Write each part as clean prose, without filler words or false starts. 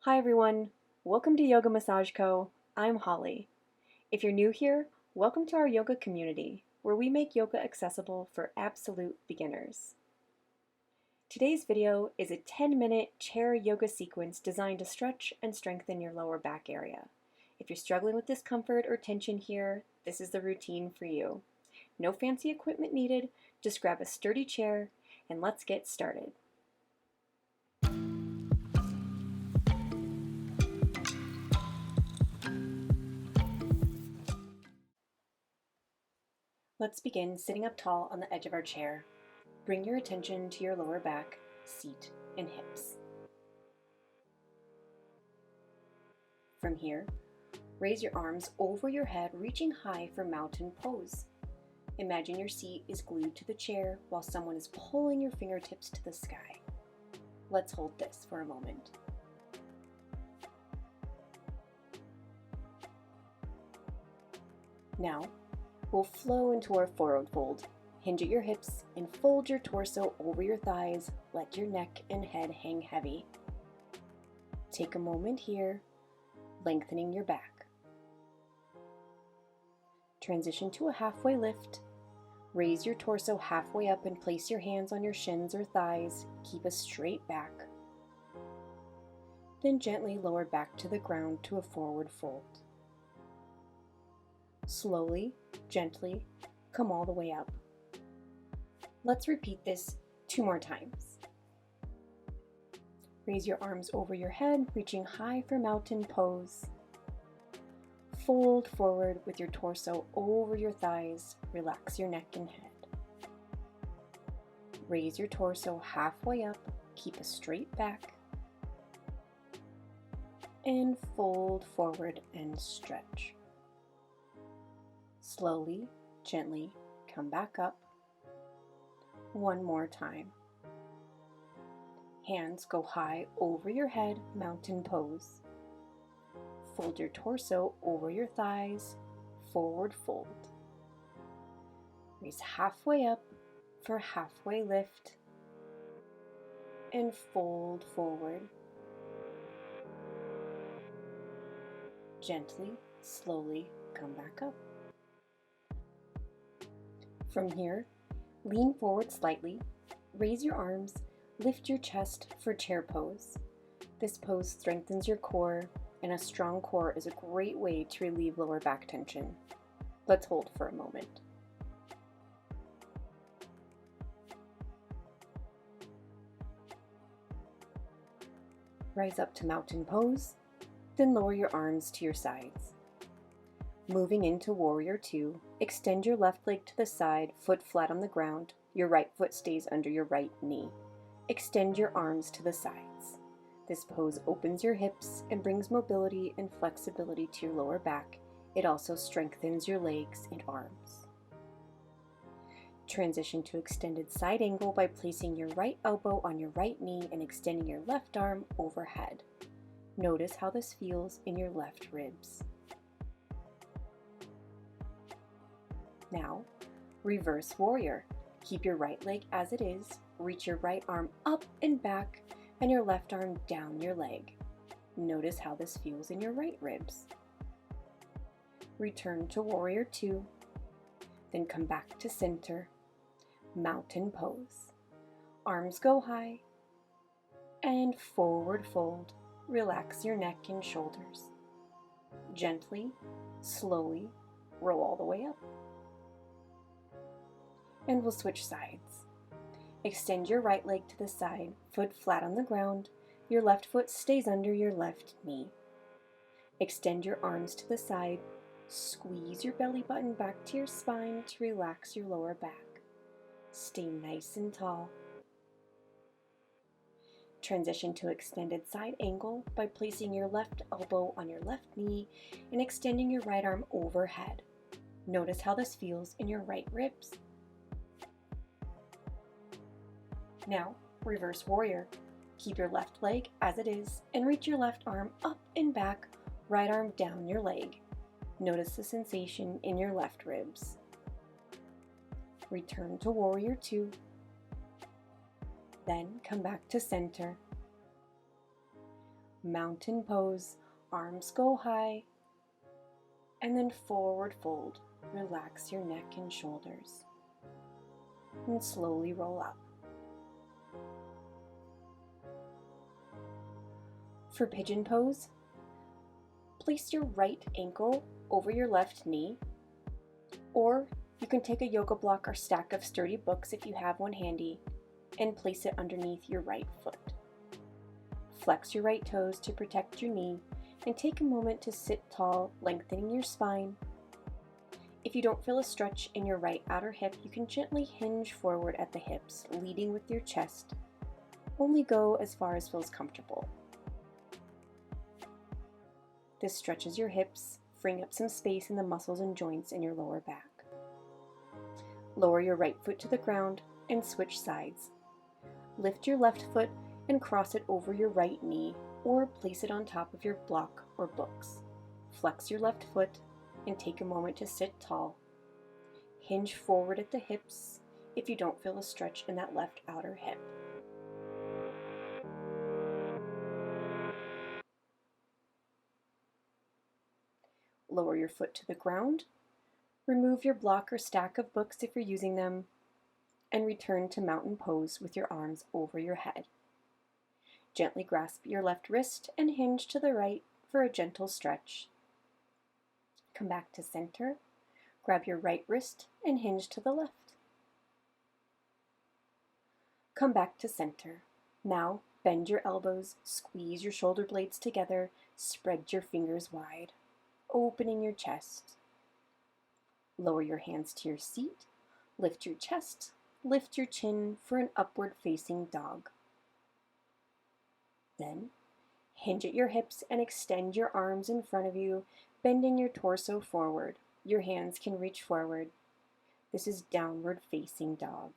Hi everyone, welcome to Yoga Massage Co. I'm Holly. If you're new here, welcome to our yoga community, where we make yoga accessible for absolute beginners. Today's video is a 10-minute chair yoga sequence designed to stretch and strengthen your lower back area. If you're struggling with discomfort or tension here, this is the routine for you. No fancy equipment needed, just grab a sturdy chair and let's get started. Let's begin sitting up tall on the edge of our chair. Bring your attention to your lower back, seat, and hips. From here, raise your arms over your head, reaching high for mountain pose. Imagine your seat is glued to the chair while someone is pulling your fingertips to the sky. Let's hold this for a moment. Now, we'll flow into our forward fold. Hinge at your hips and fold your torso over your thighs. Let your neck and head hang heavy. Take a moment here, lengthening your back. Transition to a halfway lift. Raise your torso halfway up and place your hands on your shins or thighs. Keep a straight back. Then gently lower back to the ground to a forward fold. Slowly, gently, come all the way up. Let's repeat this 2 more times. Raise your arms over your head, reaching high for mountain pose. Fold forward with your torso over your thighs. Relax your neck and head. Raise your torso halfway up. Keep a straight back. And fold forward and stretch. Slowly, gently, come back up. 1 more time. Hands go high over your head, mountain pose. Fold your torso over your thighs, forward fold. Raise halfway up for halfway lift. And fold forward. Gently, slowly, come back up. From here, lean forward slightly, raise your arms, lift your chest for chair pose. This pose strengthens your core, and a strong core is a great way to relieve lower back tension. Let's hold for a moment. Rise up to mountain pose, then lower your arms to your sides. Moving into Warrior 2, extend your left leg to the side, foot flat on the ground. Your right foot stays under your right knee. Extend your arms to the sides. This pose opens your hips and brings mobility and flexibility to your lower back. It also strengthens your legs and arms. Transition to extended side angle by placing your right elbow on your right knee and extending your left arm overhead. Notice how this feels in your left ribs. Now, reverse warrior. Keep your right leg as it is, reach your right arm up and back, and your left arm down your leg. Notice how this feels in your right ribs. Return to Warrior 2, then come back to center, mountain pose. Arms go high, and forward fold. Relax your neck and shoulders. Gently, slowly, roll all the way up. And we'll switch sides. Extend your right leg to the side, foot flat on the ground. Your left foot stays under your left knee. Extend your arms to the side. Squeeze your belly button back to your spine to relax your lower back. Stay nice and tall. Transition to extended side angle by placing your left elbow on your left knee and extending your right arm overhead. Notice how this feels in your right ribs. Now, reverse warrior. Keep your left leg as it is and reach your left arm up and back, right arm down your leg. Notice the sensation in your left ribs. Return to Warrior 2. Then come back to center. mountain pose, arms go high, and then forward fold. Relax your neck and shoulders, and slowly roll up. For pigeon pose, place your right ankle over your left knee, or you can take a yoga block or stack of sturdy books if you have one handy, and place it underneath your right foot. Flex your right toes to protect your knee, and take a moment to sit tall, lengthening your spine. If you don't feel a stretch in your right outer hip, you can gently hinge forward at the hips, leading with your chest. Only go as far as feels comfortable. This stretches your hips, freeing up some space in the muscles and joints in your lower back. Lower your right foot to the ground and switch sides. Lift your left foot and cross it over your right knee, or place it on top of your block or books. Flex your left foot and take a moment to sit tall. Hinge forward at the hips if you don't feel a stretch in that left outer hip. Lower your foot to the ground. Remove your block or stack of books if you're using them, and return to mountain pose with your arms over your head. Gently grasp your left wrist and hinge to the right for a gentle stretch. Come back to center. Grab your right wrist and hinge to the left. Come back to center. Now bend your elbows, squeeze your shoulder blades together, spread your fingers wide, opening your chest. Lower your hands to your seat, lift your chest, lift your chin for an upward facing dog. Then, hinge at your hips and extend your arms in front of you, bending your torso forward. Your hands can reach forward. This is downward facing dog.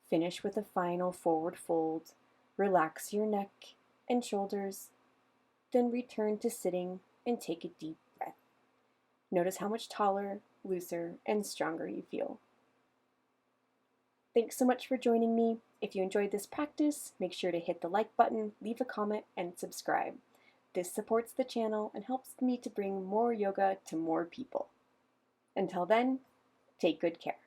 Finish with a final forward fold. Relax your neck and shoulders. Then return to sitting and take a deep breath. Notice how much taller, looser, and stronger you feel. Thanks so much for joining me. If you enjoyed this practice, make sure to hit the like button, leave a comment, and subscribe. This supports the channel and helps me to bring more yoga to more people. Until then, take good care.